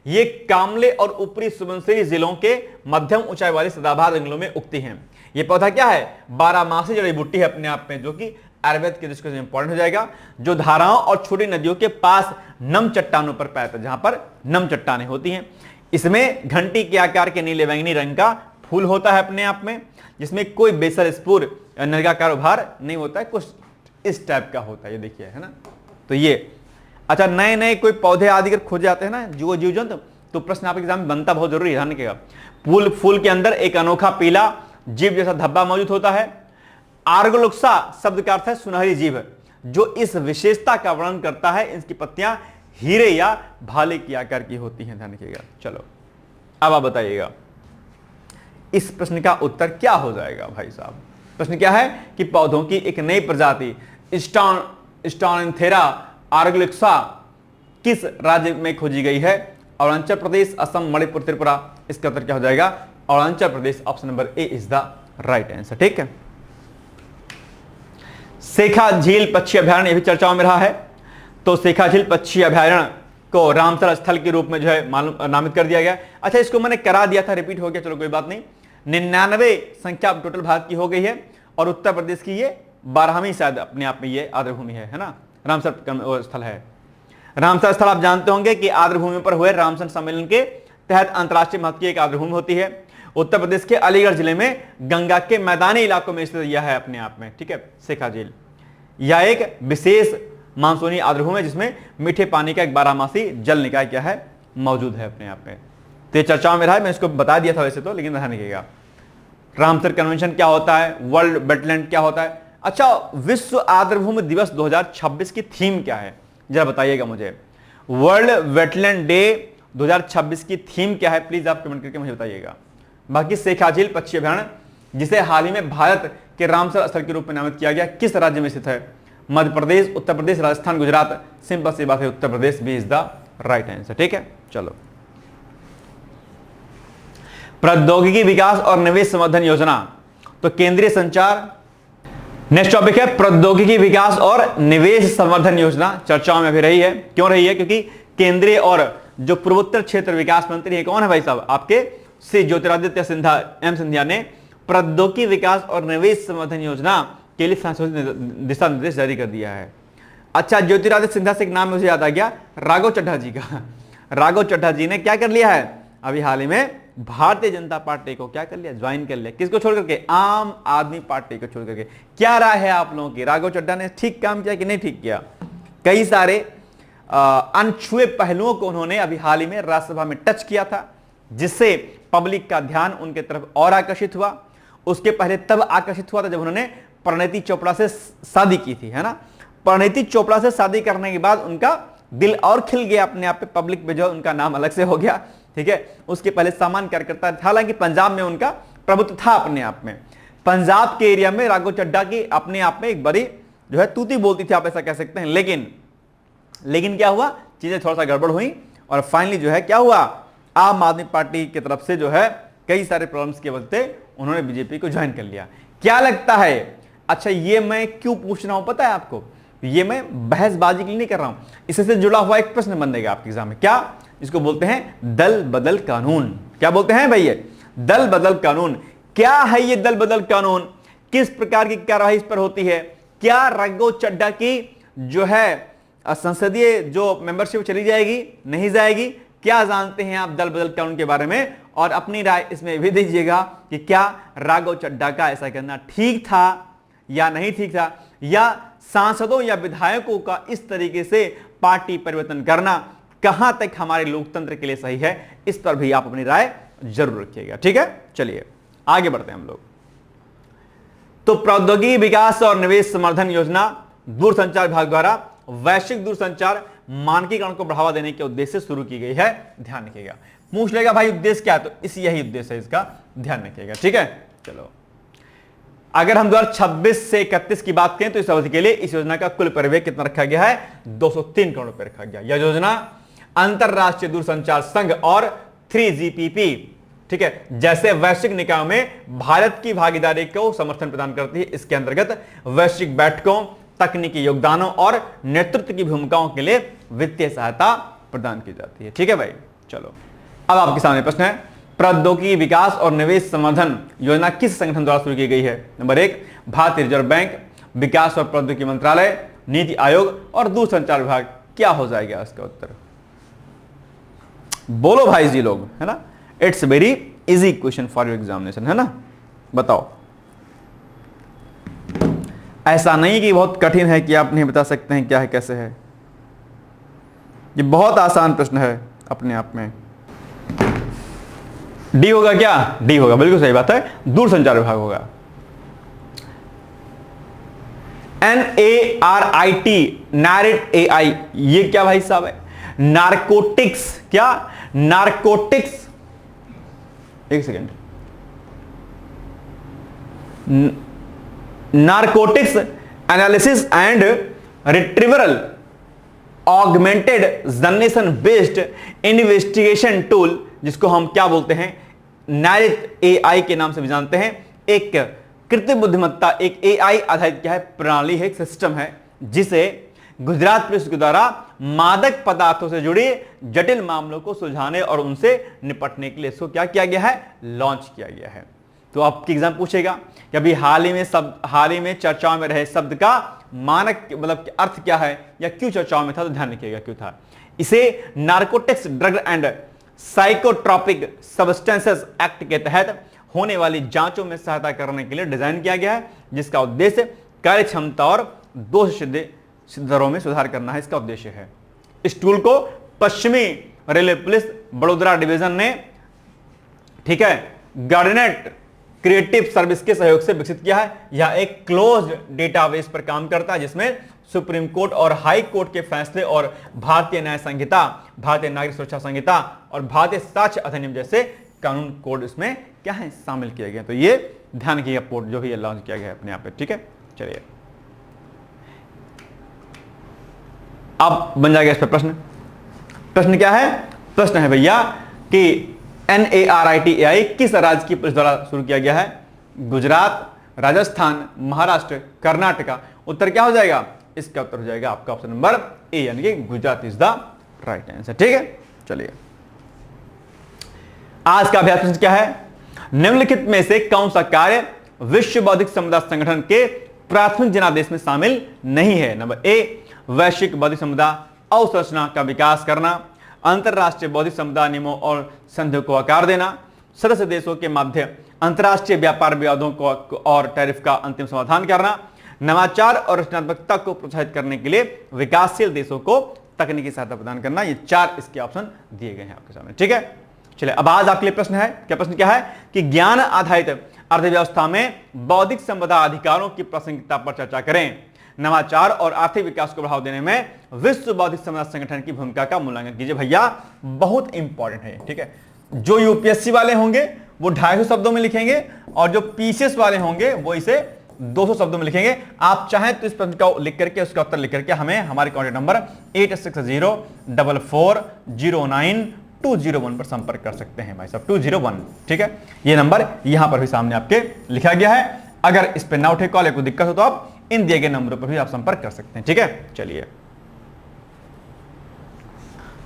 ये कामले और ऊपरी सुबनसिरी जिलों के मध्यम ऊंचाई वाले सदाबहार जंगलों में उगती हैं। ये पौधा क्या है? 12 जड़ी बूटी है अपने आप में, जो कि आयुर्वेद के दृष्टि से इंपॉर्टेंट हो जाएगा। जो धाराओं और छोटी नदियों के पास नम चट्टानों पर पाया जाता है, जहां पर नम चट्टानें होती हैं। इसमें घंटी के आकार के नीले बैंगनी रंग का फूल होता है अपने आप में, जिसमें कोई बेसल स्पूर नलिकाकार उभार नहीं होता है, कुछ इस टाइप का होता है, ये देखिए, है ना। तो ये अच्छा नए नए कोई पौधे आदि अगर खोजे जाते हैं ना जीव जंतु, तो प्रश्न आपके एग्जाम में बनता बहुत जरूरी है, ध्यान रखिएगा। फूल के अंदर एक अनोखा पीला जीव जैसा धब्बा मौजूद होता है। आर्गोलुक्सा शब्द का अर्थ है सुनहरी जीव, जो इस विशेषता का वर्णन करता है। इसकी पत्तियां हीरे या भाले की आकार की होती हैं, ध्यान रखिएगा। चलो अब आप बताइएगा इस प्रश्न का उत्तर क्या हो जाएगा भाई साहब। प्रश्न क्या है कि पौधों की एक नई प्रजाति स्टोरेंथेरा आर्गलेक्सा किस राज्य में खोजी गई है? अरुणाचल प्रदेश, असम, मणिपुर, त्रिपुरा। इसका उत्तर क्या हो जाएगा? Arunachal Pradesh. Option number A is the right answer. ठीक है, सेखा झील पक्षी अभयारण्य भी चर्चाओं में रहा है। तो सेखा झील पक्षी अभयारण्य को रामसर स्थल के रूप में जो है नामित कर दिया गया। अच्छा इसको मैंने करा दिया था, रिपीट हो गया, चलो कोई बात नहीं। 99 संख्या टोटल भारत की हो गई है और उत्तर प्रदेश की ये 12वीं शायद अपने आप में ये आर्द्रभूमि है ना। रामसर स्थल है। रामसर स्थल आप जानते होंगे कि आर्द्रभूमि पर हुए रामसर सम्मेलन के तहत अंतरराष्ट्रीय महत्व की एक आर्द्रभूमि होती है। उत्तर प्रदेश के अलीगढ़ जिले में गंगा के मैदानी इलाकों में स्थित यह है अपने आप में। ठीक है, सेखा झील यह एक विशेष मानसूनी आर्द्रभूमि है जिसमें मीठे पानी का एक 12मासी जल निकाय क्या है मौजूद है अपने आप में। तो चर्चाओं में रहा है, मैं इसको बता दिया था वैसे तो, लेकिन ध्यान रखिएगा। रामसर कन्वेंशन क्या होता है, वर्ल्ड वेटलैंड क्या होता है। अच्छा विश्व आर्द्रभूमि दिवस 2026 की थीम क्या है जरा बताइएगा मुझे। वर्ल्ड वेटलैंड डे 2026 की थीम क्या है, प्लीज आप कमेंट करके मुझे बताइएगा। बाकी सेखा झील पक्षी अभयारण्य जिसे हाल ही में भारत के रामसर स्थल के रूप में नामित किया गया किस राज्य में स्थित है? मध्य प्रदेश, उत्तर प्रदेश, राजस्थान, गुजरात। सिंपल सी बात है, उत्तर प्रदेश भी इज द राइट आंसर। ठीक है, चलो प्रौद्योगिकी विकास और निवेश संवर्धन योजना, तो केंद्रीय संचार। नेक्स्ट टॉपिक है प्रौद्योगिकी विकास और निवेश संवर्धन योजना, चर्चाओं में भी रही है। क्यों रही है? क्योंकि केंद्रीय और जो पूर्वोत्तर क्षेत्र विकास मंत्री है कौन है भाई साहब? आपके श्री ज्योतिरादित्य सिंधिया ने प्रौद्योगिकी विकास और निवेश संवर्धन योजना के लिए संशोधित दिशा निर्देश जारी कर दिया है। अच्छा ज्योतिरादित्य सिंधिया से एक नाम मुझे याद आ गया, राघव चड्ढा जी का। राघव चड्ढा जी ने क्या कर लिया है अभी हाल ही में? भारतीय जनता पार्टी को क्या कर लिया? ज्वाइन कर लिया। किसको छोड़ करके? आम आदमी पार्टी को छोड़ करके। क्या राय है आप लोगों की? राघव चड्ढा ने ठीक काम किया कि नहीं ठीक किया? कई सारे अनछुए पहलुओं को उन्होंने अभी हाल ही में राज्यसभा में टच किया था, जिससे पब्लिक का ध्यान उनके तरफ और आकर्षित हुआ। उसके पहले तब आकर्षित हुआ था जब उन्होंने परिणीति चोपड़ा से शादी की थी, है ना। परिणीति चोपड़ा से शादी करने के बाद उनका दिल और खिल गया अपने आप पे, पब्लिक में जो उनका नाम अलग से हो गया। ठीक है, उसके पहले सामान्य कार्यकर्ता, हालांकि पंजाब में उनका प्रभुत्व था अपने आप में। पंजाब के एरिया में राघव चड्ढा की अपने आप में एक बड़ी जो है तूती बोलती थी, आप ऐसा कह सकते हैं। लेकिन क्या हुआ, चीजें थोड़ा सा गड़बड़ हुई और फाइनली जो है क्या हुआ, आम आदमी पार्टी की तरफ से जो है कई सारे प्रॉब्लम्स के वजह से उन्होंने बीजेपी को ज्वाइन कर लिया। क्या लगता है? अच्छा ये मैं क्यों पूछ रहा हूं पता है आपको? ये मैं बहसबाजी के लिए नहीं कर रहा हूं, इससे जुड़ा हुआ एक प्रश्न बनेगा आपके एग्जाम में। क्या? इसको बोलते हैं दल बदल कानून। क्या बोलते हैं भैया? दल बदल कानून। क्या है ये दल बदल कानून? किस प्रकार की कार्यवाही इस पर होती है? क्या रघु चड्ढा की जो है संसदीय जो मेंबरशिप चली जाएगी, नहीं जाएगी? क्या जानते हैं आप दल बदल कानून के बारे में? और अपनी राय इसमें भी दीजिएगा कि क्या राघव चड्ढा का ऐसा करना ठीक था या नहीं ठीक था, या सांसदों या विधायकों का इस तरीके से पार्टी परिवर्तन करना कहां तक हमारे लोकतंत्र के लिए सही है? इस पर भी आप अपनी राय जरूर रखिएगा। ठीक है, चलिए आगे बढ़ते हैं हम लोग। तो प्रौद्योगिकी विकास और निवेश संवर्धन योजना दूरसंचार विभाग द्वारा वैश्विक दूरसंचार मानकीकरण को बढ़ावा देने के उद्देश्य से शुरू की गई है। ध्यान रखिएगा, पूछ लेगा भाई उद्देश्य क्या है, तो इस यही उद्देश्य है इसका, ध्यान रखिएगा। ठीक है, चलो अगर हम 2026 से 31 की बात करें तो इस अवधि के लिए इस योजना का कुल परिव्यय कितना रखा गया है? 203 करोड़ रुपए रखा गया। यह योजना अंतरराष्ट्रीय दूरसंचार संघ और 3GPP, ठीक है, जैसे वैश्विक निकायों में भारत की भागीदारी को समर्थन प्रदान करती है। इसके अंतर्गत वैश्विक बैठकों, तकनीकी योगदानों और नेतृत्व की भूमिकाओं के लिए वित्तीय सहायता प्रदान की जाती है। ठीक है भाई, चलो अब आपके सामने प्रश्न है, प्रौद्योगिकी विकास और निवेश संवर्धन योजना किस संगठन द्वारा शुरू की गई है? नंबर 1 भारतीय रिजर्व बैंक, विकास और प्रौद्योगिकी मंत्रालय, नीति आयोग और दूरसंचार विभाग। क्या हो जाएगा इसका उत्तर? बोलो भाई जी लोग, है ना? It's very easy question for your examination, है ना? बताओ, ऐसा नहीं कि बहुत कठिन है कि आप नहीं बता सकते हैं क्या है कैसे है। ये बहुत आसान प्रश्न है अपने आप में। डी होगा क्या? डी होगा, बिल्कुल सही बात है, दूरसंचार विभाग होगा। NARIT, नारिट AI, ये क्या भाई साहब है? नारकोटिक्स। क्या? नारकोटिक्स, एक second, narcotics analysis and retrieval augmented generation based investigation tool, जिसको हम क्या बोलते हैं? नारिट AI के नाम से भी जानते हैं। एक कृत्रिम बुद्धिमत्ता, एक AI आधारित क्या है? प्रणाली है, एक सिस्टम है, जिसे गुजरात पुलिस के द्वारा मादक पदार्थों से जुड़े जटिल मामलों को सुलझाने और उनसे निपटने के लिए इसको क्या किया गया है? लॉन्च किया गया है। तो आपकी एग्जाम पूछेगा कि अभी हाल ही में चर्चाओं में रहे शब्द का मानक मतलब अर्थ क्या है या क्यों चर्चाओं में था? तो ध्यान रखिएगा क्यों था। इसे narcotics drug and psychotropic substances act के तहत होने वाली जांचों में सहायता करने के लिए डिजाइन किया गया है, जिसका उद्देश्य कार्य क्षमता और दोष सिद्ध दरों में सुधार करना है। इसका उद्देश्य है। इस टूल को पश्चिमी रेलवे पुलिस बड़ोदरा डिवीजन ने, ठीक है, गार्डनेट क्रिएटिव सर्विस के सहयोग से विकसित किया है। यह एक क्लोज्ड डेटाबेस पर काम करता है, जिसमें सुप्रीम कोर्ट और हाई कोर्ट के फैसले और भारतीय न्याय संहिता, भारतीय नागरिक सुरक्षा संहिता और भारतीय साक्ष्य अधिनियम जैसे कानून कोड इसमें क्या है? शामिल किए गए। तो ये ध्यान रखिएगा, पोर्ट जो भी लॉन्च किया गया है अपने आप पे। ठीक है, चलिए अब बन जाएगा इस पर प्रश्न। प्रश्न क्या है? प्रश्न है भैया कि NARIT AI किस राज्य की पुलिस द्वारा शुरू किया गया है? गुजरात, राजस्थान, महाराष्ट्र, कर्नाटका। उत्तर क्या हो जाएगा? इसका उत्तर हो जाएगा आपका ऑप्शन नंबर ए, यानी कि Gujarat is the right answer. ठीक है, चलिए आज का अभ्यास प्रश्न क्या है? निम्नलिखित में से कौन सा कार्य विश्व बौद्धिक समुदाय संगठन के प्राथमिक जनादेश में शामिल नहीं है? नंबर ए वैश्विक बौद्धिक समुदाय अवसंरचना का विकास करना, अंतरराष्ट्रीय बौद्धिक समुदाय नियमों और संधियों को आकार देना, सदस्य देशों के माध्यम अंतरराष्ट्रीय व्यापार विवादों को और टैरिफ का अंतिम समाधान करना, नवाचार और रचनात्मकता को प्रोत्साहित करने के लिए विकासशील देशों को तकनीकी सहायता प्रदान करना। ये 4 इसके ऑप्शन दिए गए हैं आपके सामने। ठीक है, चलिए अब आज आपके लिए प्रश्न है। क्या प्रश्न क्या है? कि ज्ञान आधारित अर्थव्यवस्था में बौद्धिक संपदा अधिकारों की प्रासंगिकता पर चर्चा करें। नवाचार और आर्थिक विकास को बढ़ावा देने में विश्व बौद्धिक संपदा संगठन की भूमिका का मूल्यांकन कीजिए। भैया बहुत इंपॉर्टेंट है। ठीक है, जो यूपीएससी वाले होंगे वो 250 शब्दों में लिखेंगे और जो पीसीएस वाले होंगे वो इसे 200 शब्दों में लिखेंगे। आप चाहें तो इस प्रश्न का लिख करके उसका उत्तर लिख करके हमें हमारे कॉन्टैक्ट नंबर 86044409 पर संपर्क कर सकते हैं भाई साहब, 201। ठीक है, ये नंबर यहां पर भी सामने आपके लिखा गया है। अगर इस पे ना उठे कॉल या कोई दिक्कत हो तो आप इन दिए गए नंबरों पर भी आप संपर्क कर सकते हैं। ठीक है, चलिए,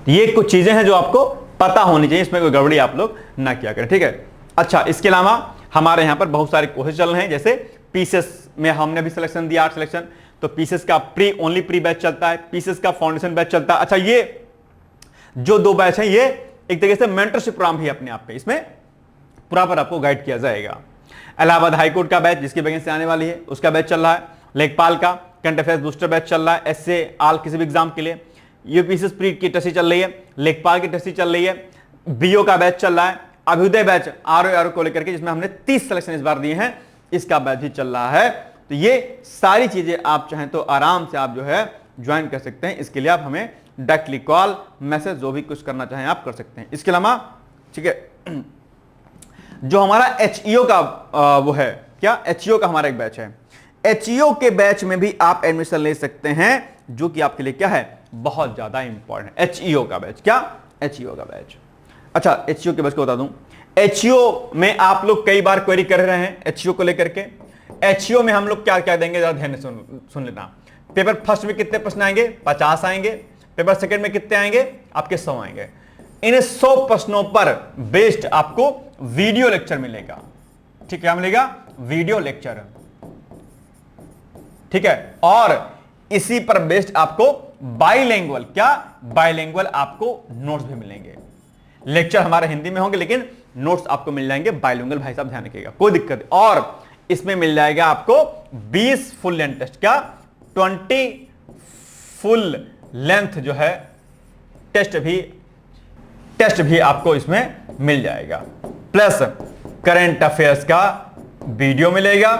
ये कुछ चीजें हैं जो आपको पता होनी चाहिए, इसमें कोई गड़बड़ी आप लोग ना किया करें। ठीक है, अच्छा, इसके अलावा हमारे यहां पर बहुत सारे कोर्सेज चल रहे हैं, जैसे पीसेस में हमने भी सिलेक्शन दिया, 8 सिलेक्शन, तो पीसेस का ओनली प्री बैच चलता है, पीसेस का फाउंडेशन बैच चलता है। अच्छा, ये जो 2 बैच है ये एक तरीके से मेंटरशिप प्रोग्राम भी अपने आप पे, इसमें प्रॉपर आपको गाइड किया जाएगा। इलाहाबाद हाईकोर्ट का बैच जिसकी वैकेंसी आने वाली है उसका बैच चल रहा है, लेखपाल का करंट अफेयर्स बूस्टर बैच चल रहा है, एसए आल किसी भी एग्जाम के लिए, यूपीएससी प्री की टेस्ट चल रही है, लेखपाल की टेस्ट चल रही है, बीओ का बैच चल रहा है, अभ्युदय बैच आर को लेकर के जिसमें हमने 30 सिलेक्शन इस बार दिए हैं, इसका बैच भी चल रहा है। तो ये सारी चीजें आप चाहें तो आराम से आप जो है ज्वाइन कर सकते हैं। इसके लिए आप हमें डायरेक्टली कॉल, मैसेज, जो भी कुछ करना चाहें आप कर सकते हैं। इसके अलावा ठीक है, जो हमारा एचईओ का वो है, क्या एचईओ का हमारा एक बैच है, एचईओ के बैच में भी आप एडमिशन ले सकते हैं, जो कि आपके लिए क्या है, बहुत ज्यादा इंपॉर्टेंट है। एचईओ का बैच, क्या एचईओ का बैच। अच्छा, एचईओ के बैच को बता दूं, एचईओ में आप लोग कई बार क्वेरी कर रहे हैं एचईओ को लेकर के। एचईओ में हम लोग क्या क्या देंगे, जरा ध्यान से सुन लेना। पेपर फर्स्ट में कितने प्रश्न आएंगे, 50 आएंगे। पेपर सेकंड में कितने आएंगे, आपके 100 आएंगे। इन 100 प्रश्नों पर बेस्ड आपको वीडियो लेक्चर मिलेगा। ठीक है, क्या मिलेगा, वीडियो लेक्चर। ठीक है, और इसी पर बेस्ड आपको बाइलिंगुअल, क्या बाइलिंगुअल आपको नोट्स भी मिलेंगे। लेक्चर हमारे हिंदी में होंगे लेकिन नोट्स आपको मिल जाएंगे बाइलिंगुअल। भाई साहब ध्यान रखिएगा, कोई दिक्कत नहीं। और इसमें मिल जाएगा आपको 20 फुल लेंथ टेस्ट, क्या 20 फुल लेंथ जो है टेस्ट भी आपको इसमें मिल जाएगा। प्लस करंट अफेयर्स का वीडियो मिलेगा।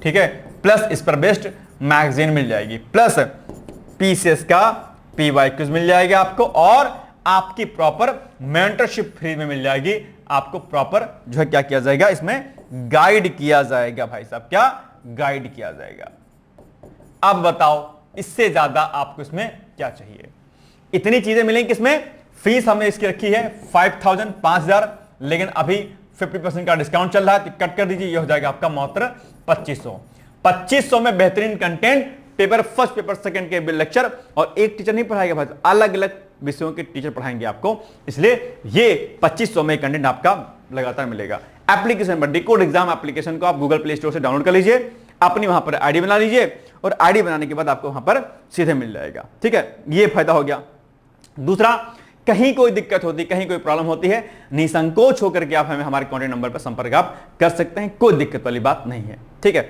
ठीक है, प्लस इस पर बेस्ड मैगजीन मिल जाएगी, प्लस पीसीएस का पीवाई क्विज मिल जाएगा आपको, और आपकी प्रॉपर मेंटरशिप फ्री में मिल जाएगी। आपको प्रॉपर जो है क्या किया जाएगा, इसमें गाइड किया जाएगा। भाई साहब, क्या गाइड किया जाएगा। अब बताओ इससे ज्यादा आपको इसमें क्या चाहिए। इतनी चीजें मिलेंगी। इसमें फीस हमने इसकी रखी है 5000, 5000, लेकिन अभी 50% का डिस्काउंट चल रहा है, तो कट कर दीजिए, ये हो जाएगा आपका मात्र 2500। 2500 में बेहतरीन content, paper first, paper second के लेक्चर, और एक टीचर नहीं पढ़ाएगा भाई, अलग अलग विषयों के टीचर पढ़ाएंगे आपको। इसलिए ये 2500 में कंटेंट आपका लगातार मिलेगा। एप्लीकेशन पर डिकोड एग्जाम एप्लीकेशन को आप गूगल प्ले स्टोर से डाउनलोड कर लीजिए, अपनी वहां पर आईडी बना लीजिए, और आईडी बनाने के बाद आपको वहां पर सीधे मिल जाएगा। ठीक है, ये फायदा हो गया। दूसरा, कहीं कोई दिक्कत होती, कहीं कोई प्रॉब्लम होती है, निसंकोच होकर के आप हमें हमारे कॉन्टैक्ट नंबर पर संपर्क आप कर सकते हैं, कोई दिक्कत वाली बात नहीं है। ठीक है,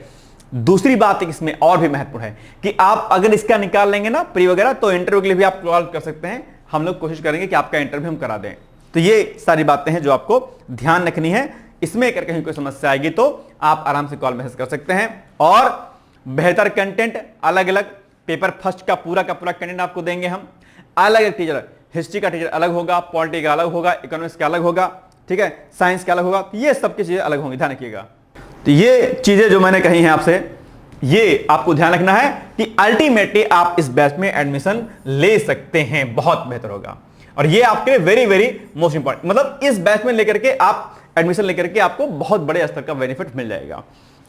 दूसरी बात इसमें और भी महत्वपूर्ण है कि आप अगर इसका निकाल लेंगे ना प्री वगैरह, तो इंटरव्यू के लिए भी आप कॉल कर सकते हैं। हम लोग कोशिश करेंगे कि आपका इंटरव्यू हम करा दें। तो ये सारी बातें हैं जो आपको ध्यान रखनी है। इसमें अगर कहीं कोई समस्या आएगी तो आप आराम से कॉल मैसेज कर सकते हैं, और बेहतर कंटेंट, अलग अलग पेपर फर्स्ट का पूरा कंटेंट आपको देंगे हम। अलग अलग टीचर, हिस्ट्री का टीचर अलग होगा, पॉलिटी का अलग होगा, इकोनॉमिक्स का अलग होगा, ठीक है, साइंस का अलग होगा, तो ये सब की चीजें अलग होंगी, ध्यान रखिएगा। तो ये चीजें जो मैंने कही हैं आपसे, ये आपको ध्यान रखना है कि अल्टीमेटली आप इस बैच में एडमिशन ले सकते हैं, बहुत बेहतर होगा। और ये आपके लिए वेरी वेरी मोस्ट इंपॉर्टेंट, मतलब इस बैच में लेकर के आप एडमिशन लेकर के आपको बहुत बड़े स्तर का बेनिफिट मिल जाएगा।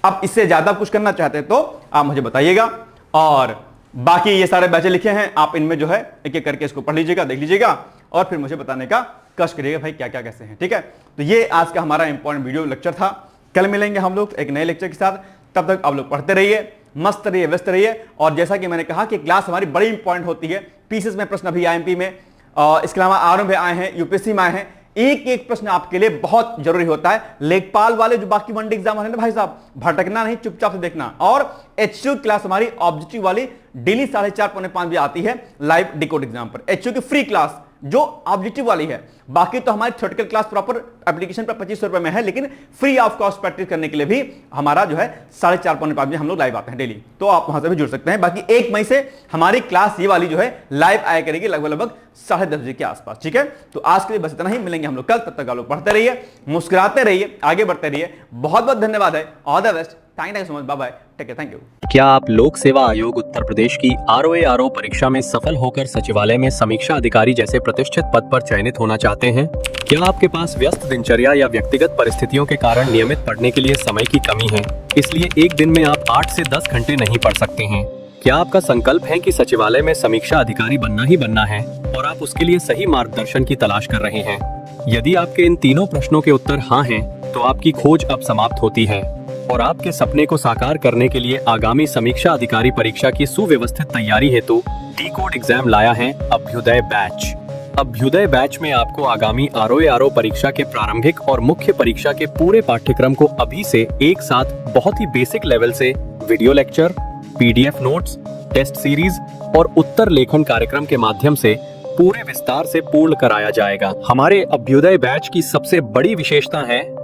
आप इससे ज्यादा कुछ करना चाहते हैं तो आप मुझे बताइएगा, और बाकी ये सारे बैचें लिखे हैं, आप इनमें जो है एक एक करके इसको पढ़ लीजिएगा, देख लीजिएगा, और फिर मुझे बताने का कष्ट करिएगा भाई क्या क्या कैसे हैं। ठीक है, तो ये आज का हमारा इंपॉर्टेंट वीडियो लेक्चर था। कल मिलेंगे हम लोग एक नए लेक्चर के साथ, तब तक आप लोग पढ़ते रहिए, मस्त रहिए, व्यस्त रहिए। और जैसा कि मैंने कहा कि क्लास हमारी बड़ी इंपॉर्टेंट होती है। पीसीएस में प्रश्न अभी आईएमपी में, इसके अलावा आरएम में आए हैं, यूपीएससी में आए हैं, एक एक प्रश्न आपके लिए बहुत जरूरी होता है। लेखपाल वाले जो बाकी वनडे एग्जाम है ना भाई साहब, भटकना नहीं, चुपचाप से देखना। और एचयू क्लास हमारी ऑब्जेक्टिव वाली डेली 4:30 पौने 5 बजे आती है लाइव डिकोड एग्जाम पर। एचयू की फ्री क्लास जो ऑब्जेक्टिव वाली है, बाकी तो हमारी थ्योरेटिकल क्लास प्रॉपर एप्लीकेशन पर 2500 रुपए में है, लेकिन फ्री ऑफ कॉस्ट प्रैक्टिस करने के लिए भी हमारा जो है 4:30 पौने 5 बजे हम लोग लाइव आते हैं डेली, तो आप वहां से भी जुड़ सकते हैं। बाकी 1 मई से हमारी क्लास ये वाली जो है लाइव आया करेगी लगभग 10:30 बजे के आसपास। ठीक है, तो आज के लिए बस इतना ही, मिलेंगे हम लोग कल। तब तक आप लोग पढ़ते रहिए, मुस्कुराते रहिए, आगे बढ़ते रहिए। बहुत बहुत धन्यवाद है, all the best, thank you so much, bye bye, take care, thank you. क्या आप लोक सेवा आयोग उत्तर प्रदेश की ROA परीक्षा में सफल होकर सचिवालय में समीक्षा अधिकारी जैसे प्रतिष्ठित पद पर चयनित होना चाहते हैं? क्या आपके पास व्यस्त दिनचर्या या व्यक्तिगत परिस्थितियों के कारण नियमित पढ़ने के लिए समय की कमी है, इसलिए एक दिन में आप 8 से 10 घंटे नहीं पढ़ सकते हैं? क्या आपका संकल्प है कि सचिवालय में समीक्षा अधिकारी बनना ही बनना है और आप उसके लिए सही मार्गदर्शन की तलाश कर रहे हैं? यदि आपके इन तीनों प्रश्नों के उत्तर हाँ हैं, तो आपकी खोज अब समाप्त होती है और आपके सपने को साकार करने के लिए आगामी समीक्षा अधिकारी परीक्षा की सुव्यवस्थित तैयारी हेतु डी-कोड एग्जाम लाया है अभ्युदय बैच। अभ्युदय बैच में आपको आगामी ROA परीक्षा के प्रारंभिक और मुख्य परीक्षा के पूरे पाठ्यक्रम को अभी से एक साथ बहुत ही बेसिक लेवल से video lecture, PDF notes, test series और उत्तर लेखन कार्यक्रम के माध्यम से पूरे विस्तार से पूर्ण कराया जाएगा। हमारे अभ्युदय बैच की सबसे बड़ी विशेषता है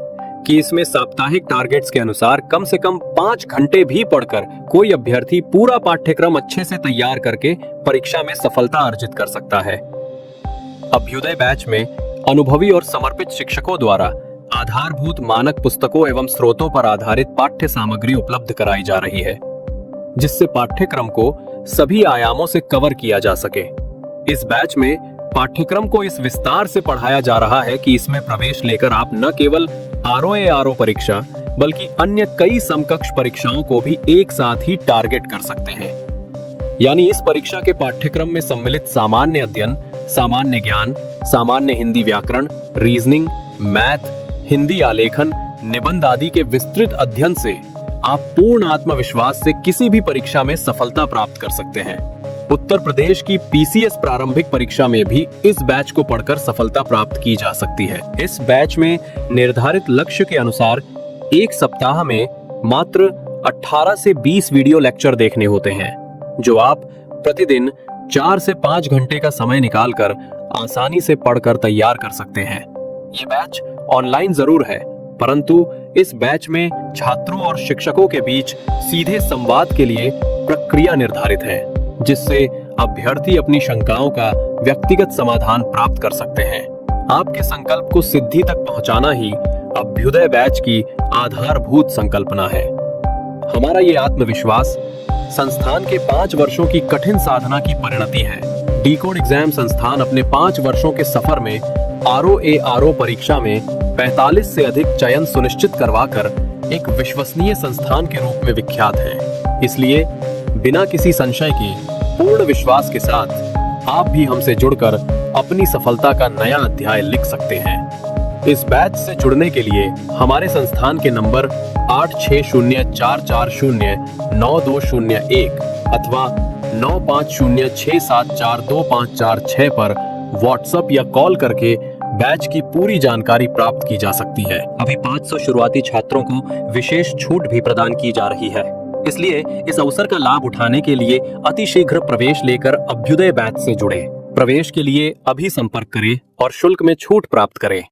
कि इसमें साप्ताहिक टारगेट्स के अनुसार कम से कम 5 घंटे भी पढ़कर कोई अभ्यर्थी पूरा पाठ्यक्रम अच्छे से तैयार करके परीक्षा में सफलता अर्जित कर सकता है। अभ्युदय बैच में अनुभवी और समर्पित शिक्षकों द्वारा आधारभूत मानक पुस्तकों एवं स्रोतों पर आधारित पाठ्य सामग्री उपलब्ध कराई जा रही है, जिससे पाठ्यक्रम को सभी आयामों से कवर किया जा सके। इस बैच में पाठ्यक्रम को इस विस्तार से पढ़ाया जा रहा है कि इसमें प्रवेश लेकर आप न केवल ROA परीक्षा बल्कि अन्य कई समकक्ष परीक्षाओं को भी एक साथ ही टारगेट कर सकते हैं। यानी इस परीक्षा के पाठ्यक्रम में सम्मिलित सामान्य अध्ययन, सामान्य ज्ञान, सामान्य हिंदी व्याकरण, रीजनिंग, मैथ, हिंदी आलेखन, निबंध आदि के विस्तृत अध्ययन से आप पूर्ण आत्मविश्वास से किसी भी परीक्षा में सफलता प्राप्त कर सकते हैं। उत्तर प्रदेश की PCS प्रारंभिक परीक्षा में भी इस बैच को पढ़कर सफलता प्राप्त की जा सकती है। इस बैच में निर्धारित लक्ष्य के अनुसार एक सप्ताह में मात्र 18 से 20 वीडियो लेक्चर देखने होते हैं, जो आप प्रतिदिन 4 से 5 घंटे का समय निकालकर आसानी से पढ़कर तैयार कर सकते हैं। ये बैच ऑनलाइन जरूर है, परंतु इस बैच में छात्रों और शिक्षकों के बीच सीधे संवाद के लिए प्रक्रिया निर्धारित है, जिससे अभ्यर्थी अपनी शंकाओं का व्यक्तिगत समाधान प्राप्त कर सकते हैं। आपके संकल्प को सिद्धि तक पहुंचाना ही अभ्युदय बैच की आधारभूत संकल्पना है। हमारा ये आत्मविश्वास संस्थान के 5 वर्षों की कठिन साधना की परिणति है। डी-कोड एग्जाम संस्थान अपने 5 वर्षों के सफर में ROA परीक्षा में 45 से अधिक चयन सुनिश्चित करवाकर एक विश्वसनीय संस्थान के रूप में विख्यात है। इसलिए बिना किसी संशय के पूर्ण विश्वास के साथ आप भी हमसे जुड़कर अपनी सफलता का नया अध्याय लिख सकते हैं। इस बैच से जुड़ने के लिए हमारे संस्थान के नंबर 8604409201 अथवा 9506742546 पर व्हाट्सएप या कॉल करके बैच की पूरी जानकारी प्राप्त की जा सकती है। अभी 500 शुरुआती छात्रों को विशेष छूट भी प्रदान की जा रही है, इसलिए इस अवसर का लाभ उठाने के लिए अतिशीघ्र प्रवेश लेकर अभ्युदय बैच से जुड़े। प्रवेश के लिए अभी संपर्क करें और शुल्क में छूट प्राप्त करें।